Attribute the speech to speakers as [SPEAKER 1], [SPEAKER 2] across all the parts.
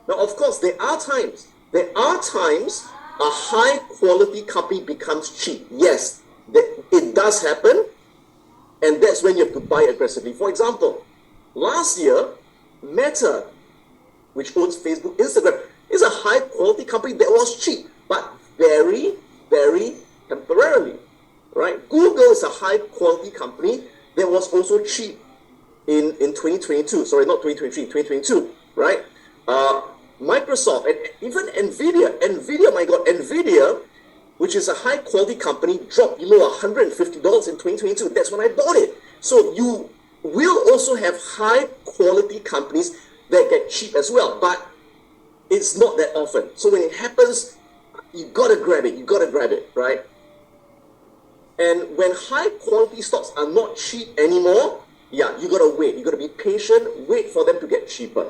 [SPEAKER 1] Now, of course, there are times a high quality company becomes cheap. Yes, it does happen, and that's when you have to buy aggressively. For example, last year, Meta, which owns Facebook, Instagram, is a high quality company that was cheap, but very, very temporarily, right? Google is a high quality company that was also cheap in 2022. Sorry, not 2023, 2022, right? Microsoft and even Nvidia, my God, Nvidia, which is a high quality company, dropped below $150 in 2022. That's when I bought it. So you will also have high quality companies that get cheap as well, but it's not that often. So when it happens, you gotta grab it, right? And when high quality stocks are not cheap anymore, yeah, you gotta wait. You gotta be patient, wait for them to get cheaper.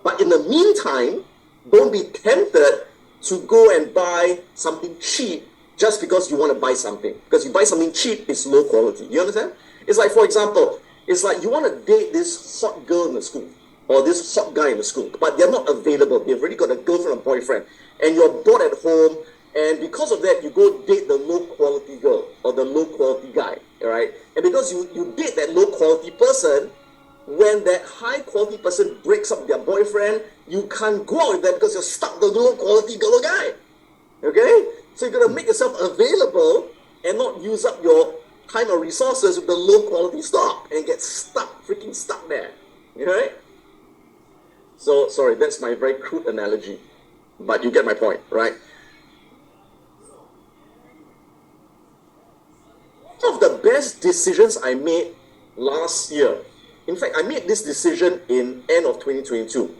[SPEAKER 1] But in the meantime, don't be tempted to go and buy something cheap just because you want to buy something. Because you buy something cheap, it's low quality. You understand? It's like, for example, it's like you want to date this hot girl in the school or this hot guy in the school, but they're not available. They've already got a girlfriend or boyfriend, and you're bored at home, and because of that, you go date the low quality girl or the low quality guy, right? And because you date that low quality person, when that high quality person breaks up with their boyfriend, you can't go out with them because you're stuck with the low quality girl or guy. Okay? So you're gonna make yourself available and not use up your time or resources with the low quality stock and get freaking stuck there. Okay? So sorry, that's my very crude analogy, but you get my point, right? One of the best decisions I made last year, in fact, I made this decision in end of 2022,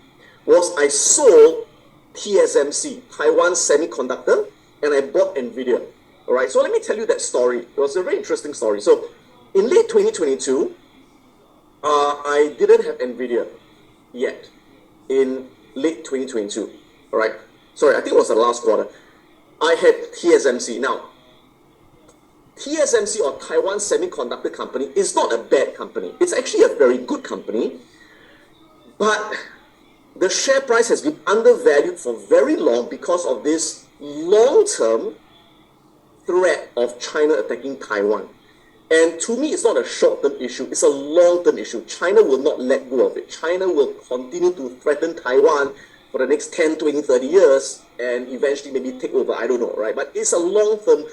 [SPEAKER 1] was I sold TSMC, Taiwan Semiconductor, and I bought Nvidia. All right, so let me tell you that story. It was a very interesting story. So in late 2022, I didn't have Nvidia yet. In late 2022, all right? Sorry, I think it was the last quarter. I had TSMC. Now, TSMC or Taiwan Semiconductor Company is not a bad company. It's actually a very good company, but the share price has been undervalued for very long because of this long-term threat of China attacking Taiwan. And to me, it's not a short-term issue, it's a long-term issue. China will not let go of it. China will continue to threaten Taiwan for the next 10, 20, 30 years and eventually maybe take over, I don't know, right? But it's a long-term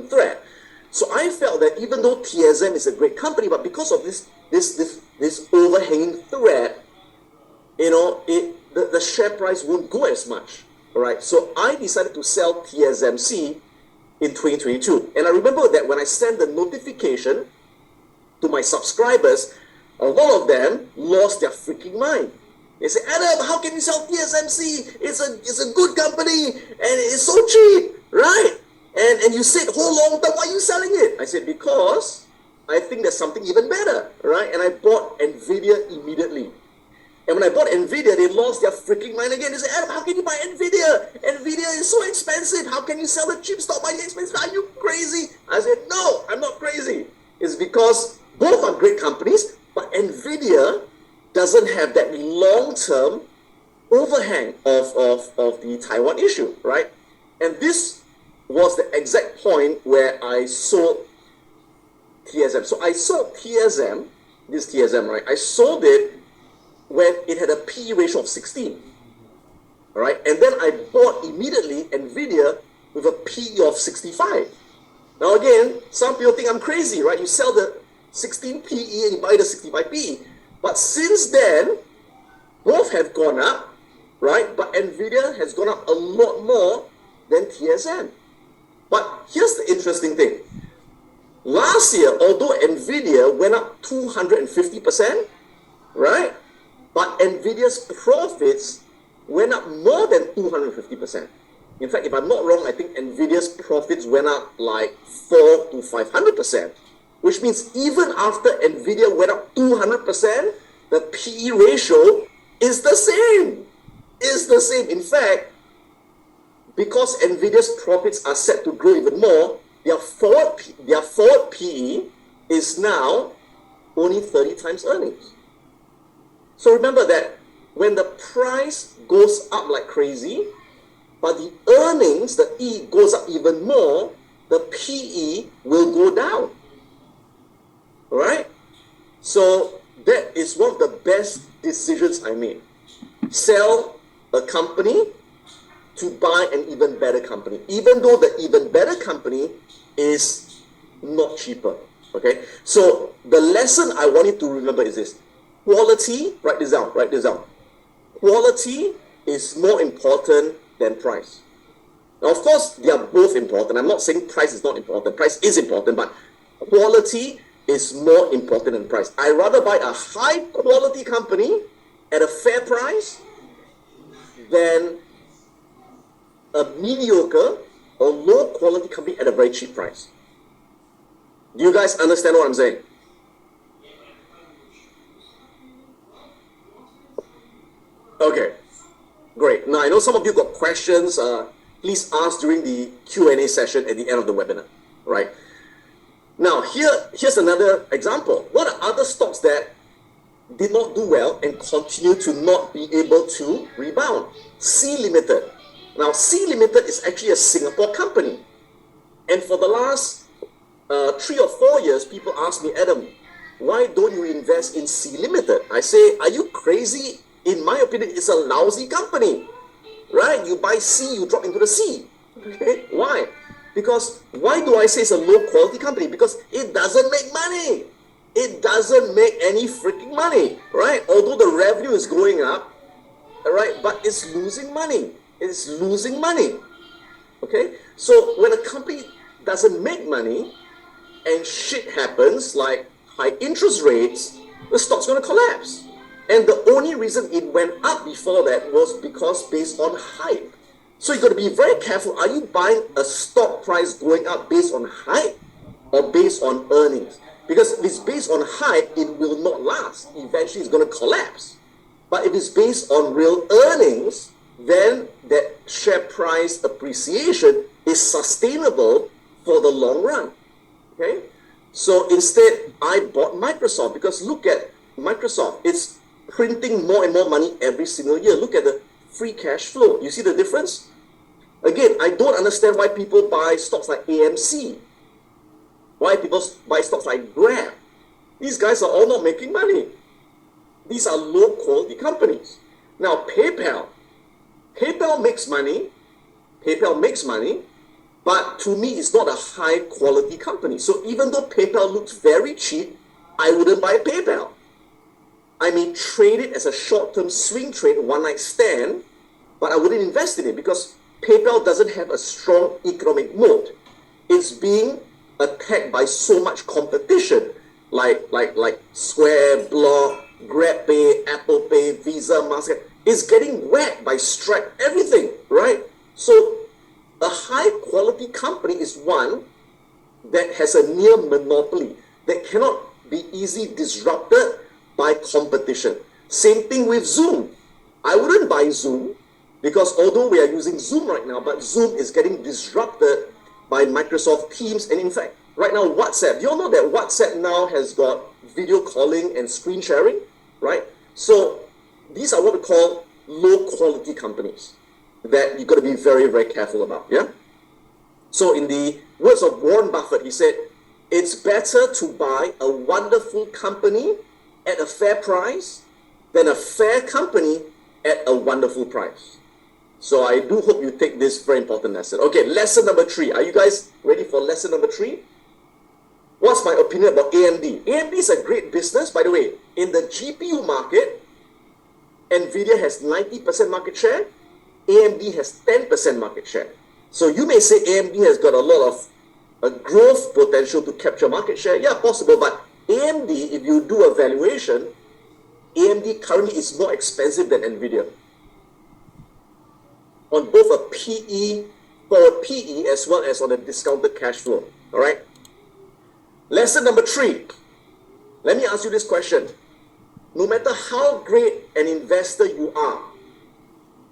[SPEAKER 1] threat. So I felt that even though TSM is a great company, but because of this overhanging threat, you know, the share price won't go as much, all right? So I decided to sell TSMC in 2022. And I remember that when I sent the notification to my subscribers, a lot of them lost their freaking mind. They said, Adam, how can you sell TSMC? It's a good company and it's so cheap, right? And you said, hold long term, why are you selling it? I said, because I think there's something even better, right? And I bought Nvidia immediately. And when I bought Nvidia, they lost their freaking mind again. They said, Adam, how can you buy Nvidia? Nvidia is so expensive. How can you sell the cheap stock by the expensive? Are you crazy? I said, no, I'm not crazy. It's because both are great companies, but Nvidia doesn't have that long-term overhang of the Taiwan issue, right? And this was the exact point where I sold TSM. So I sold TSM, this TSM, right? I sold it when it had a PE ratio of 16, all right? And then I bought immediately Nvidia with a PE of 65. Now again, some people think I'm crazy, right? You sell the 16 PE and you buy the 65 PE. But since then, both have gone up, right? But Nvidia has gone up a lot more than TSM. But here's the interesting thing. Last year, although Nvidia went up 250%, right? But Nvidia's profits went up more than 250%. In fact, if I'm not wrong, I think Nvidia's profits went up like 400 to 500%, which means even after Nvidia went up 200%, the PE ratio is the same. Is the same. In fact, because Nvidia's profits are set to grow even more, their forward PE is now only 30 times earnings. So remember that when the price goes up like crazy, but the earnings, the E, goes up even more, the PE will go down. All right? So that is one of the best decisions I made. Sell a company to buy an even better company, even though the even better company is not cheaper. Okay? So the lesson I want you to remember is this. Quality, write this down. Quality is more important than price. Now, of course, they are both important. I'm not saying price is not important. Price is important, but quality is more important than price. I rather buy a high quality company at a fair price than a mediocre or low quality company at a very cheap price. Do you guys understand what I'm saying? Okay, great. Now I know some of you got questions. Please ask during the Q&A session at the end of the webinar, right? Now here's another example. What are other stocks that did not do well and continue to not be able to rebound? Sea Limited. Now Sea Limited is actually a Singapore company, and for the last 3 or 4 years, people ask me, Adam, why don't you invest in Sea Limited? I say, are you crazy? In my opinion, it's a lousy company, right? You buy sea, you drop into the sea. Okay? Why? Because why do I say it's a low quality company? Because it doesn't make money. It doesn't make any freaking money, right? Although the revenue is going up, right? But it's losing money. It's losing money. Okay? So when a company doesn't make money and shit happens like high interest rates, the stock's going to collapse. And the only reason it went up before that was because based on hype. So you've got to be very careful. Are you buying a stock price going up based on hype or based on earnings? Because if it's based on hype, it will not last. Eventually it's going to collapse. But if it's based on real earnings, then that share price appreciation is sustainable for the long run. Okay? So instead, I bought Microsoft because look at Microsoft. It's printing more and more money every single year. Look at the free cash flow. You see the difference? Again, I don't understand why people buy stocks like AMC. Why people buy stocks like Grab. These guys are all not making money. These are low quality companies. Now, PayPal makes money. PayPal makes money, but to me, it's not a high quality company. So even though PayPal looks very cheap, I wouldn't buy PayPal. I may trade it as a short-term swing trade, one-night stand, but I wouldn't invest in it because PayPal doesn't have a strong economic moat. It's being attacked by so much competition, like Square, Block, GrabPay, Apple Pay, Visa, Mastercard. It's getting whacked by Stripe, everything, right? So a high-quality company is one that has a near monopoly, that cannot be easily disrupted by competition. Same thing with Zoom. I wouldn't buy Zoom because although we are using Zoom right now, but Zoom is getting disrupted by Microsoft Teams, and in fact, right now WhatsApp. You all know that WhatsApp now has got video calling and screen sharing, right? So these are what we call low quality companies that you've got to be very, very careful about, yeah? So in the words of Warren Buffett, he said, it's better to buy a wonderful company at a fair price than a fair company at a wonderful price. So I do hope you take this very important lesson. Okay, lesson number 3. Are you guys ready for lesson number 3? What's my opinion about AMD? AMD is a great business. By the way, in the GPU market, NVIDIA has 90% market share. AMD has 10% market share. So you may say AMD has got a lot of growth potential to capture market share. Yeah, possible, but AMD, if you do a valuation, AMD currently is more expensive than NVIDIA. On both a PE, forward PE, as well as on a discounted cash flow. All right? Lesson number 3. Let me ask you this question. No matter how great an investor you are,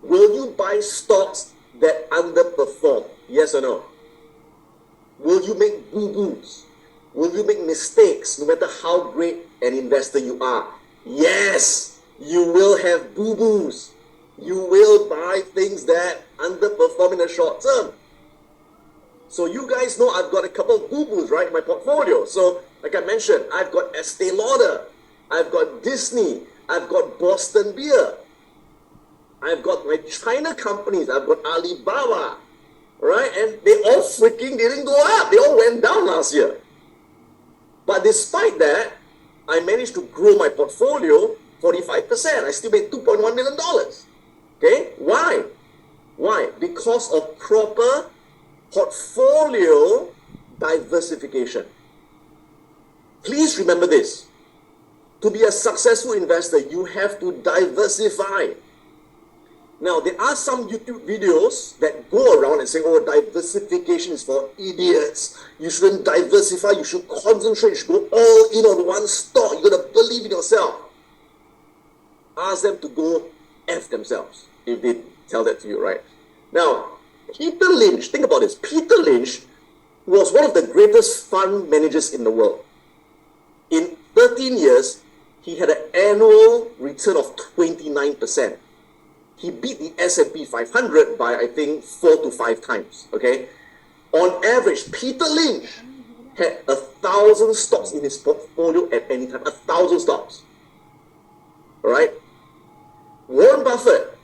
[SPEAKER 1] will you buy stocks that underperform? Yes or no? Will you make boo-boos? Will you make mistakes no matter how great an investor you are? Yes! You will have boo-boos. You will buy things that underperform in the short term. So you guys know I've got a couple of boo-boos, right, in my portfolio. So, like I mentioned, I've got Estee Lauder, I've got Disney, I've got Boston Beer, I've got my China companies, I've got Alibaba, right? And they all freaking didn't go up. They all went down last year. But despite that, I managed to grow my portfolio 45%. I still made $2.1 million. Okay? Why? Why? Because of proper portfolio diversification. Please remember this. To be a successful investor, you have to diversify. Now, there are some YouTube videos that go around and say, oh, diversification is for idiots. You shouldn't diversify. You should concentrate. You should go all in on one stock. You got to believe in yourself. Ask them to go F themselves if they tell that to you, right? Now, Peter Lynch, think about this. Peter Lynch was one of the greatest fund managers in the world. In 13 years, he had an annual return of 29%. He beat the S&P 500 by, I think, 4 to 5 times, okay? On average, Peter Lynch had 1,000 stocks in his portfolio at any time. 1,000 stocks, all right? Warren Buffett,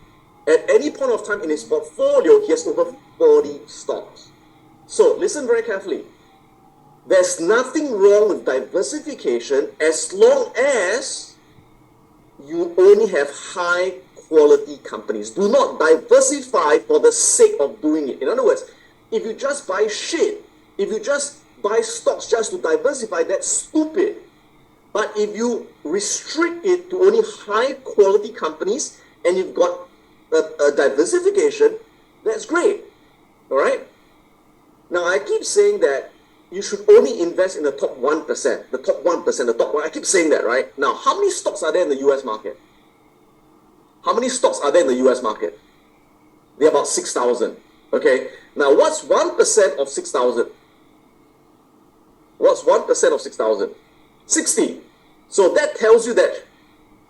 [SPEAKER 1] at any point of time in his portfolio, he has over 40 stocks. So, listen very carefully. There's nothing wrong with diversification as long as you only have high quality companies. Do not diversify for the sake of doing it. In other words, if you just buy shit, if you just buy stocks just to diversify, that's stupid. But if you restrict it to only high quality companies and you've got a diversification, that's great. All right? Now, I keep saying that you should only invest in the top 1%, the top 1%, the top 1%. I keep saying that, right? Now, how many stocks are there in the US market? How many stocks are there in the US market? There are about 6,000. Okay? Now, what's 1% of 6,000? What's 1% of 6,000? 60. So that tells you that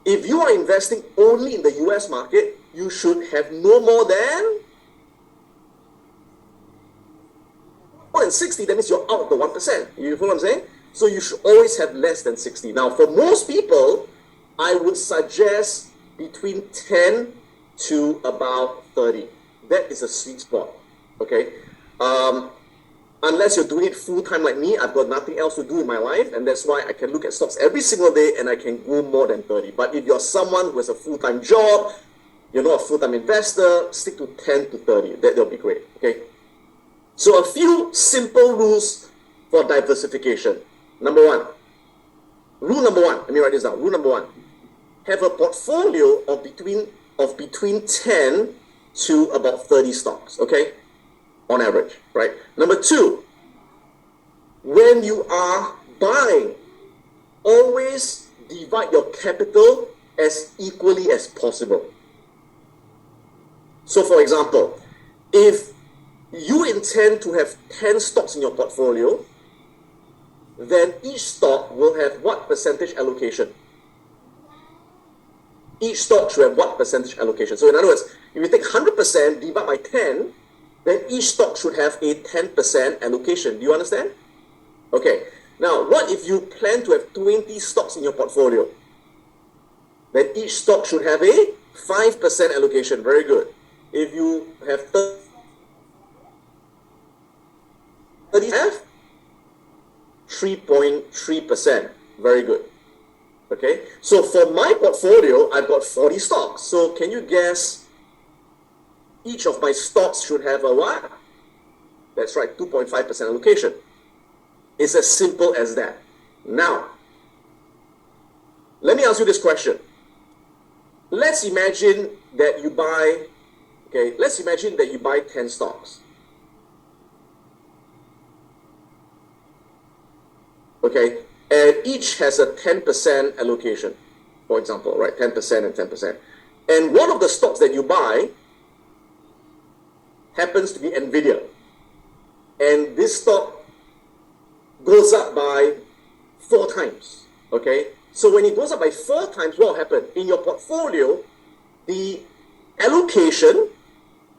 [SPEAKER 1] if you are investing only in the US market, you should have no more than 60. That means you're out of the 1%. You follow what I'm saying? So you should always have less than 60. Now, for most people, I would suggest between 10 to about 30. That is a sweet spot. Okay? Unless you're doing it full-time like me, I've got nothing else to do in my life, and that's why I can look at stocks every single day and I can go more than 30. But if you're someone who has a full-time job, you're not a full-time investor, stick to 10 to 30. That'll be great. Okay? So a few simple rules for diversification. Number one. Rule number one. Let me write this down. Rule number one. Have a portfolio of between 10 to about 30 stocks. Okay? On average, right? Number two, when you are buying, always divide your capital as equally as possible. So, for example, if you intend to have 10 stocks in your portfolio, then each stock will have what percentage allocation? Each stock should have what percentage allocation? So, in other words, if you take 100%, divide by 10, then each stock should have a 10% allocation. Do you understand? Okay. Now, what if you plan to have 20 stocks in your portfolio? Then each stock should have a 5% allocation. Very good. If you have 30, have 3.3%. Very good. Okay. So for my portfolio, I've got 40 stocks. So can you guess each of my stocks should have a what? That's right, 2.5% allocation. It's as simple as that. Now, let me ask you this question. Let's imagine that you buy, let's imagine that you buy 10 stocks. Okay, and each has a 10% allocation, for example, right? 10% and 10%. And one of the stocks that you buy happens to be NVIDIA. And this stock goes up by 4 times, okay? So when it goes up by 4 times, what will happen? In your portfolio, the allocation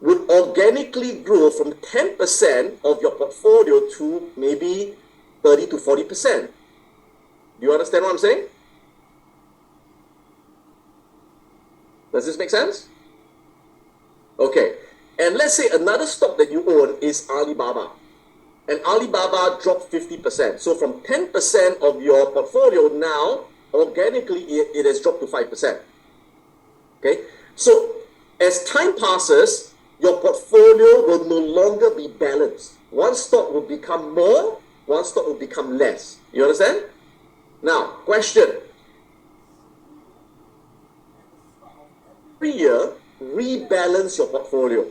[SPEAKER 1] would organically grow from 10% of your portfolio to maybe 30 to 40%. Do you understand what I'm saying? Does this make sense? Okay. And let's say another stock that you own is Alibaba. And Alibaba dropped 50%. So from 10% of your portfolio now, organically, it has dropped to 5%. Okay? So as time passes, your portfolio will no longer be balanced. One stock will become more, one stock will become less. You understand? Now, question. Every year, rebalance your portfolio.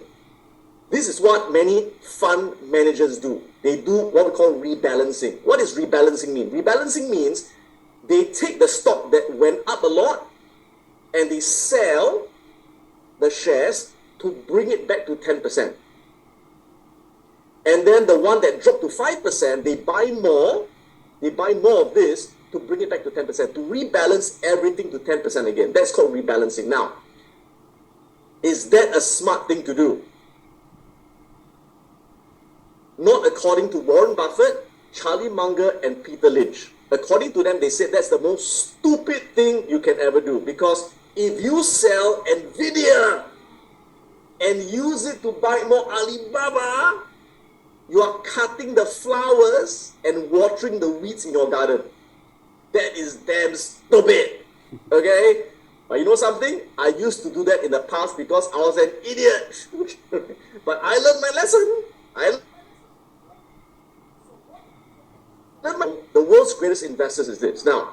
[SPEAKER 1] This is what many fund managers do. They do what we call rebalancing. What does rebalancing mean? Rebalancing means they take the stock that went up a lot and they sell the shares to bring it back to 10%. And then the one that dropped to 5%, they buy more of this to bring it back to 10%, to rebalance everything to 10% again. That's called rebalancing. Now, is that a smart thing to do? Not according to Warren Buffett, Charlie Munger, and Peter Lynch. According to them, they said that's the most stupid thing you can ever do. Because if you sell NVIDIA and use it to buy more Alibaba, you are cutting the flowers and watering the weeds in your garden. That is damn stupid. Okay? But you know something? I used to do that in the past because I was an idiot. But I learned my lesson. The world's greatest investors is this. Now,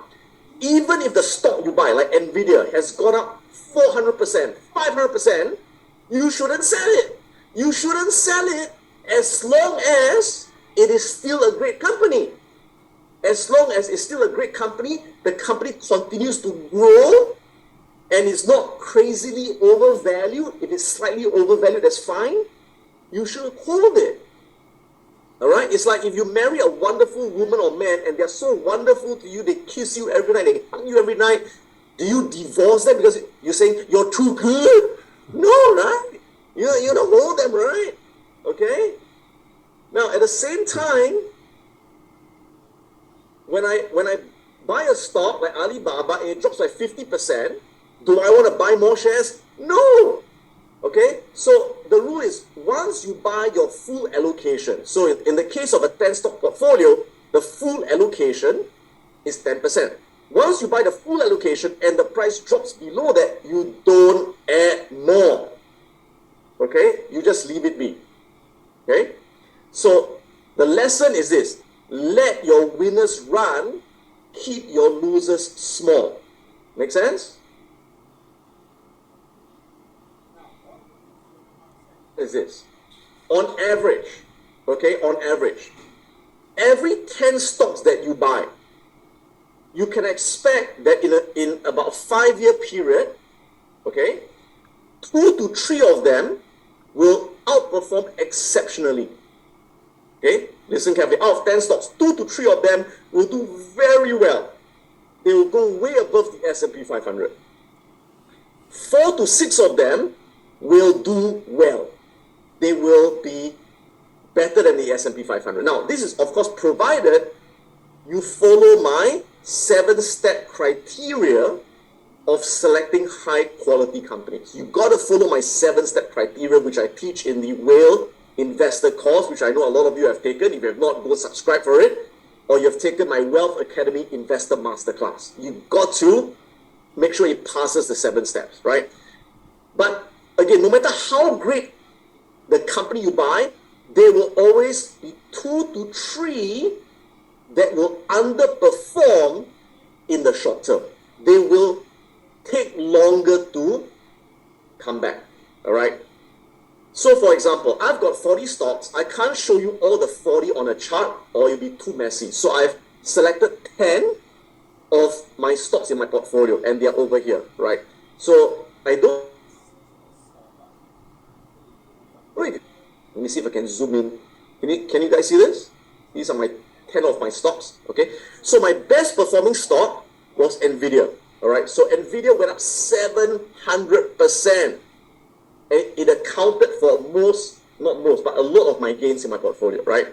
[SPEAKER 1] even if the stock you buy, like NVIDIA, has gone up 400%, 500%, you shouldn't sell it. You shouldn't sell it as long as it is still a great company. As long as it's still a great company, the company continues to grow and it's not crazily overvalued. If it's slightly overvalued, that's fine. You should hold it. All right? It's like if you marry a wonderful woman or man and they're so wonderful to you, they kiss you every night, they hug you every night. Do you divorce them because you're saying you're too good? No, right? You don't hold them, right? Okay? Now, at the same time, when I buy a stock like Alibaba and it drops by 50%, do I want to buy more shares? No. Okay? So the rule is once you buy your full allocation, so in the case of a 10-stock portfolio, the full allocation is 10%. Once you buy the full allocation and the price drops below that, you don't add more. Okay? You just leave it be. Okay? So the lesson is this. Let your winners run, keep your losers small. Make sense? Is this. On average, okay, on average, every 10 stocks that you buy, you can expect that in about a 5-year period, okay, 2 to 3 of them will outperform exceptionally. Okay, listen carefully. Out of 10 stocks, 2 to 3 of them will do very well. They will go way above the S&P 500. 4 to 6 of them will do well. They will be better than the S&P 500. Now, this is, of course, provided you follow my 7-step criteria of selecting high-quality companies. You got to follow my 7-step criteria, which I teach in the Whale Investor course, which I know a lot of you have taken. If you have not, go subscribe for it. Or you've taken my Wealth Academy Investor Masterclass. You've got to make sure it passes the 7 steps, right? But again, no matter how great the company you buy, there will always be 2 to 3 that will underperform in the short term. They will take longer to come back. All right? So, for example, I've got 40 stocks. I can't show you all the 40 on a chart or it'll be too messy. So, I've selected 10 of my stocks in my portfolio and they're over here, right? So, I don't... Wait, let me see if I can zoom in. Can you guys see this? These are my 10 of my stocks, okay? So, my best performing stock was NVIDIA. All right, so NVIDIA went up 700%. And it accounted for not most, but a lot of my gains in my portfolio, right?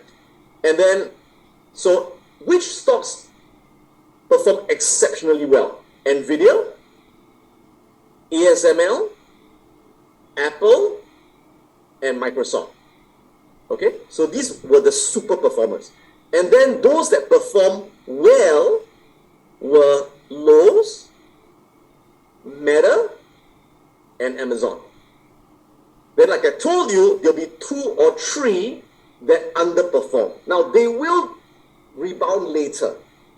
[SPEAKER 1] And then, so which stocks perform exceptionally well? NVIDIA, ASML, Apple, and Microsoft. Okay, so these were the super performers. And then those that performed well were Lowe's, Meta, and Amazon. Then, like I told you, there'll be 2 or 3 that underperform. Now, they will rebound later,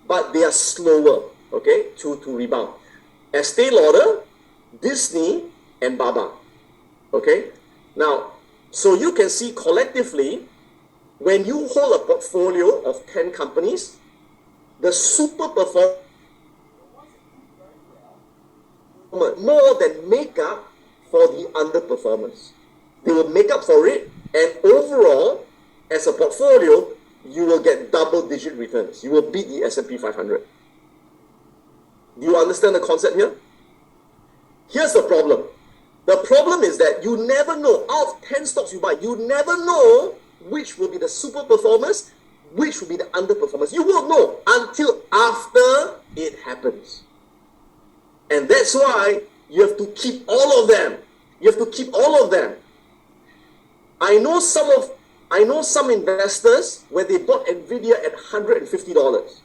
[SPEAKER 1] but they are slower, okay, to rebound. Estee Lauder, Disney, and Baba. Okay? Now, so you can see collectively, when you hold a portfolio of 10 companies, the super performer more than make up for the underperformance. They will make up for it, and overall, as a portfolio, you will get double-digit returns. You will beat the S&P 500. Do you understand the concept here? Here's the problem. The problem is that you never know, out of 10 stocks you buy, you never know which will be the super performers, which will be the underperformers. You won't know until after it happens. And that's why you have to keep all of them. You have to keep all of them. I know some investors where they bought NVIDIA at $150.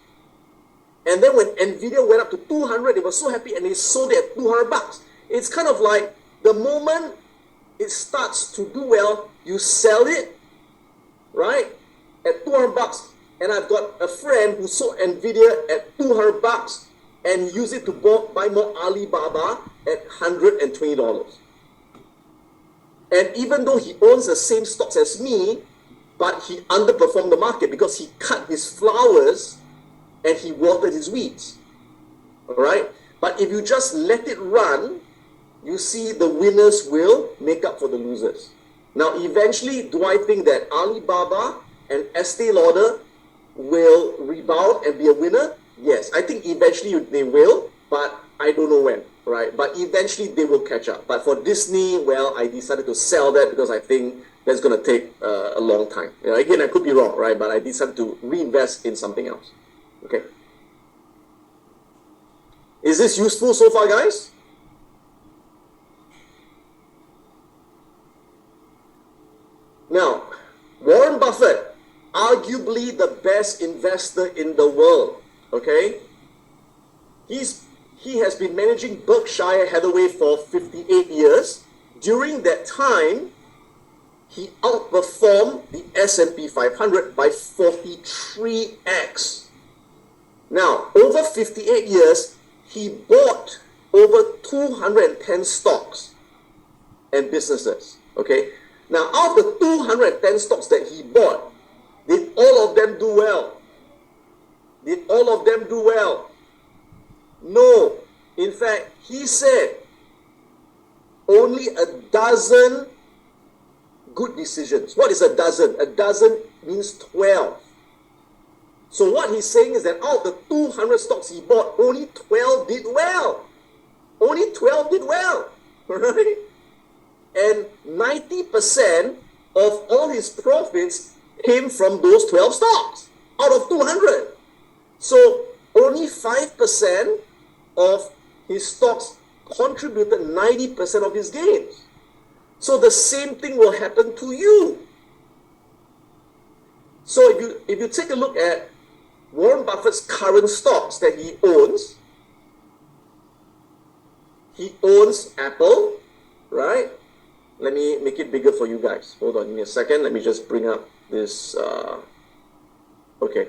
[SPEAKER 1] And then when NVIDIA went up to 200, they were so happy and they sold it at $200. It's kind of like the moment it starts to do well, you sell it, right, at $200. And I've got a friend who sold NVIDIA at $200 and used it to buy more Alibaba at $120. And even though he owns the same stocks as me, but he underperformed the market because he cut his flowers and he watered his weeds. All right? But if you just let it run, you see the winners will make up for the losers. Now, eventually, do I think that Alibaba and Estee Lauder will rebound and be a winner? Yes, I think eventually they will, but I don't know when, right? But eventually they will catch up. But for Disney, well, I decided to sell that because I think that's going to take a long time. Again, I could be wrong, right? But I decided to reinvest in something else. Okay. Is this useful so far, guys? Now, Warren Buffett, arguably the best investor in the world, okay? He has been managing Berkshire Hathaway for 58 years. During that time, he outperformed the S&P 500 by 43x. Now, over 58 years, he bought over 210 stocks and businesses, okay? Now, out of the 210 stocks that he bought, did all of them do well? Did all of them do well? No. In fact, he said only a dozen good decisions. What is a dozen? A dozen means 12. So what he's saying is that out of the 200 stocks he bought, only 12 did well. Only 12 did well. Right? And 90% of all his profits came from those 12 stocks out of 200. So only 5% of his stocks contributed 90% of his gains. So the same thing will happen to you. So if you take a look at Warren Buffett's current stocks that he owns Apple, right? Let me make it bigger for you guys. Hold on, give me a second. Let me just bring up this. Okay,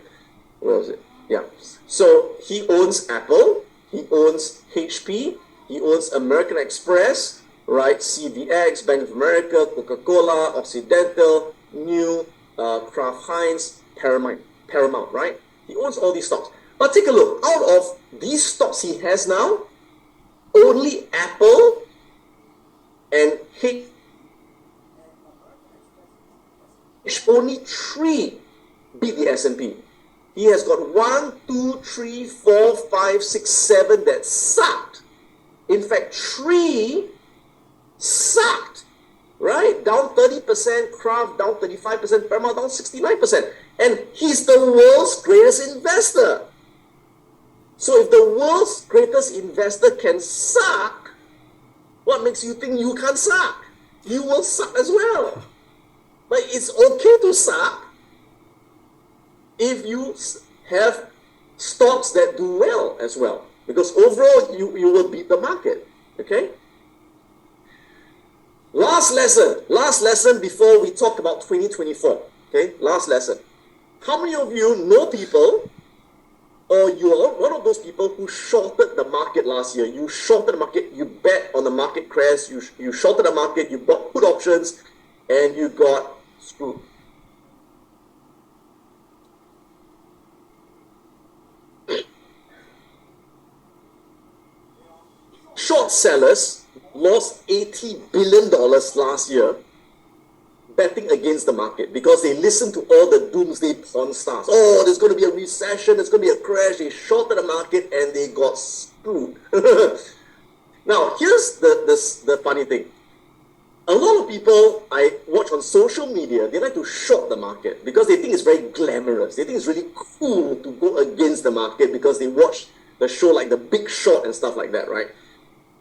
[SPEAKER 1] where was it? Yeah. So he owns Apple. He owns HP. He owns American Express, right? CVX, Bank of America, Coca-Cola, Occidental, New, Kraft Heinz, Paramount, right? He owns all these stocks. But take a look. Out of these stocks he has now, only Apple and only 3 beat the S&P. he has got 1, 2, 3, 4, 5, 6, 7 that sucked. In fact, 3 sucked, right? Down 30%, Kraft down 35%, Paramount down 69%. And he's the world's greatest investor. So if the world's greatest investor can suck, what makes you think you can't suck? You will suck as well. But it's okay to suck if you have stocks that do well as well. Because overall, you will beat the market. Okay? Last lesson before we talk about 2024. Okay? Last lesson. How many of you know people, or you are one of those people who shorted the market last year? You shorted the market, you bet on the market crash, you shorted the market, you bought put options, and you got screwed. Short sellers lost $80 billion last year betting against the market because they listened to all the doomsday porn stars. Oh, there's going to be a recession, there's going to be a crash. They shorted the market and they got screwed. Now, here's the funny thing. A lot of people I watch on social media, they like to short the market because they think it's very glamorous. They think it's really cool to go against the market because they watch the show like The Big Short and stuff like that, right?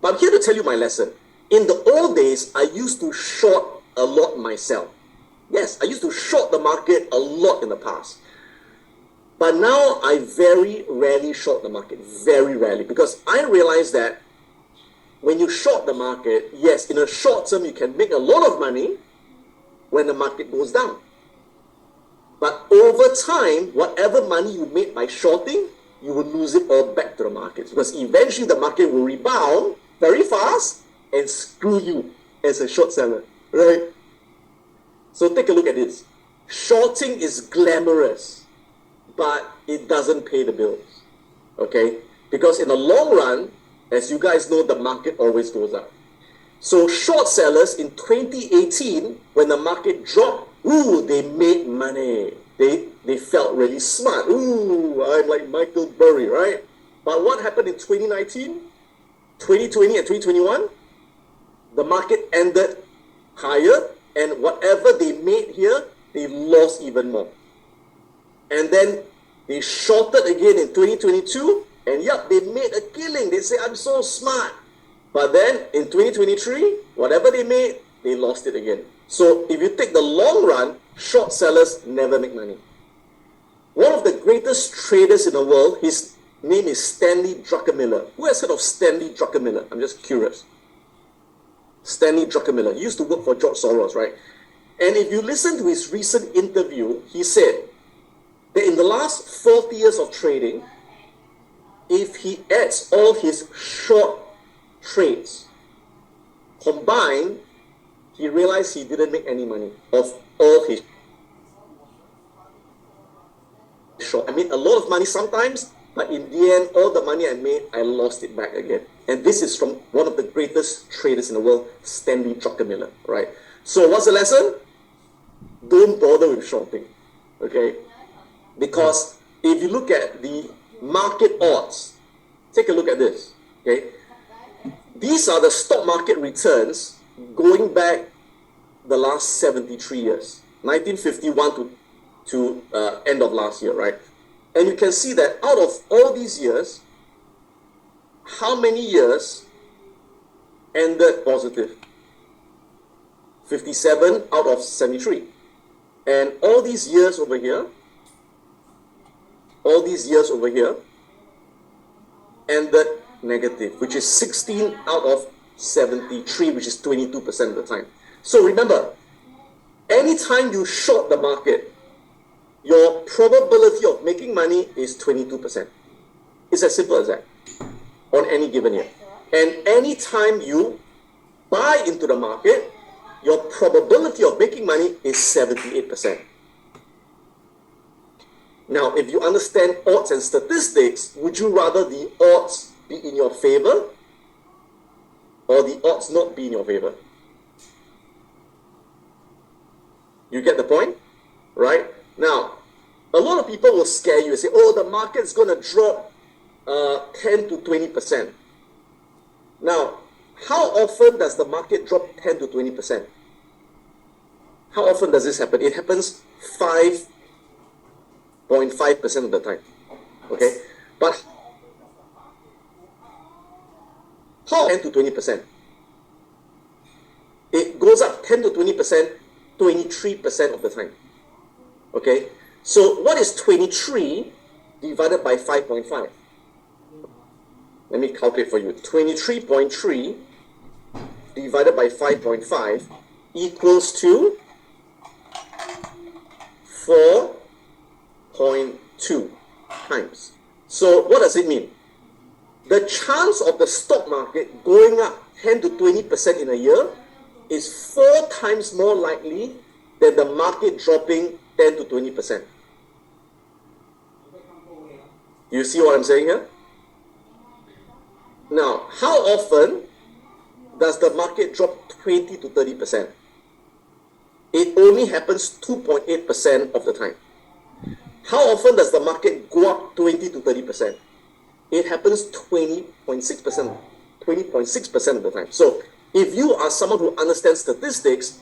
[SPEAKER 1] But I'm here to tell you my lesson. In the old days, I used to short a lot myself. Yes, I used to short the market a lot in the past. But now I very rarely short the market. Very rarely. Because I realize that when you short the market, yes, in a short term, you can make a lot of money when the market goes down. But over time, whatever money you made by shorting, you will lose it all back to the market. Because eventually the market will rebound very fast and screw you as a short seller, right? So take a look at this. Shorting is glamorous, but it doesn't pay the bills, okay? Because in the long run, as you guys know, the market always goes up. So short sellers in 2018, when the market dropped, ooh, they made money. They felt really smart. Ooh, I'm like Michael Burry, right? But what happened in 2019, 2020, and 2021? The market ended higher, and whatever they made here, they lost even more. And then they shorted again in 2022, and yep, they made a killing. They say, I'm so smart. But then in 2023, whatever they made, they lost it again. So if you take the long run, short sellers never make money. One of the greatest traders in the world, his name is Stanley Druckenmiller. Who has heard of Stanley Druckenmiller? I'm just curious. Stanley Druckenmiller. He used to work for George Soros, right? And if you listen to his recent interview, he said that in the last 40 years of trading, if he adds all his short trades combined, he realized he didn't make any money of all his short. I made a lot of money sometimes, but in the end, all the money I made, I lost it back again. And this is from one of the greatest traders in the world, Stanley Druckenmiller, right? So what's the lesson? Don't bother with shorting, okay? Because if you look at the market odds, take a look at this, okay? These are the stock market returns going back the last 73 years, 1951 to end of last year, right? And you can see that out of all these years, how many years ended positive? 57 out of 73. And all these years over here ended negative, which is 16 out of 73, which is 22% of the time. So remember, anytime you short the market, your probability of making money is 22%. It's as simple as that on any given year. And anytime you buy into the market, your probability of making money is 78%. Now, if you understand odds and statistics, would you rather the odds be in your favor or the odds not be in your favor? You get the point? Right? Now, a lot of people will scare you and say, oh, the market's going to drop 10 to 20%. Now, how often does the market drop 10 to 20%? How often does this happen? It happens 5.5% of the time. Okay? But how 10 to 20%? It goes up 10 to 20%, 23% of the time. Okay? So what is 23 divided by 5.5? Let me calculate for you. 23.3 divided by 5.5 equals to 4.2 times. So what does it mean? The chance of the stock market going up 10 to 20% in a year is 4 times more likely than the market dropping 10 to 20%. You see what I'm saying here? Now, how often does the market drop 20 to 30%? It only happens 2.8% of the time. How often does the market go up 20 to 30%? It happens 20.6% of the time. So, if you are someone who understands statistics,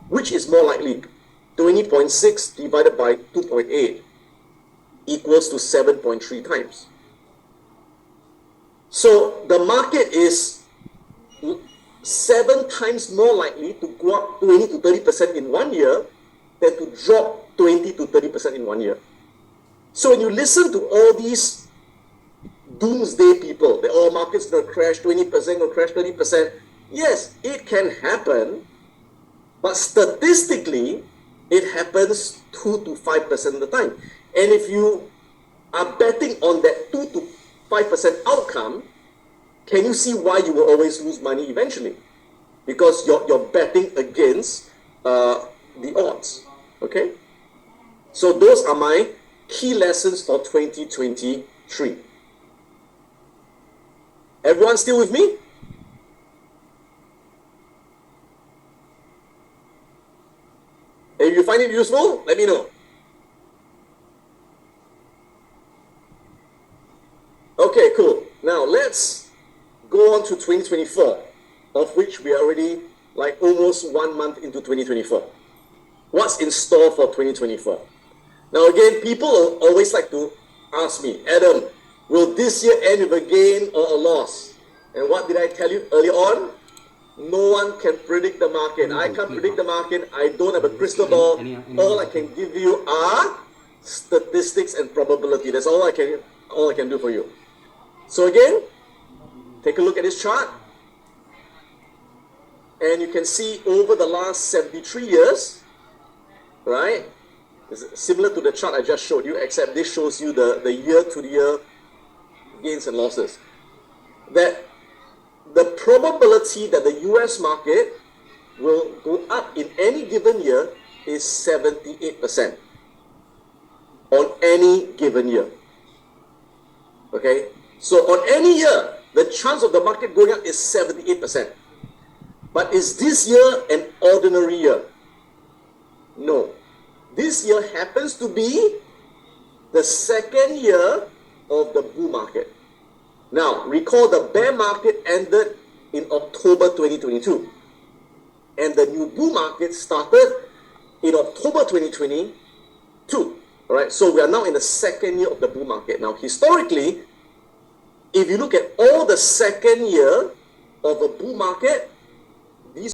[SPEAKER 1] which is more likely? 20.6 divided by 2.8 equals to 7.3 times. So, the market is 7 times more likely to go up 20 to 30% in 1 year than to drop 20 to 30% in 1 year. So when you listen to all these doomsday people, the oil market's going to crash 20%, going to crash 30%, yes, it can happen, but statistically, it happens 2 to 5% of the time. And if you are betting on that 2 to 5% outcome, can you see why you will always lose money eventually? Because you're betting against the odds. Okay? So those are my key lessons for 2023. Everyone still with me? If you find it useful, let me know. Okay, cool. Now let's go on to 2024, of which we are already like almost 1 month into 2024. What's in store for 2024? Now again, people always like to ask me, Adam, will this year end with a gain or a loss? And what did I tell you earlier on? No one can predict the market. I can't predict the market. I don't have a crystal ball. All I can give you are statistics and probability. That's all I can do for you. So again, take a look at this chart. And you can see over the last 73 years, right? It's similar to the chart I just showed you, except this shows you the year-to-year gains and losses. That the probability that the US market will go up in any given year is 78% on any given year. Okay? So on any year, the chance of the market going up is 78%. But is this year an ordinary year? No. This year happens to be the second year of the bull market. Now, recall the bear market ended in October 2022. And the new bull market started in October 2022. Alright, so we are now in the second year of the bull market. Now, historically, if you look at all the second year of a bull market,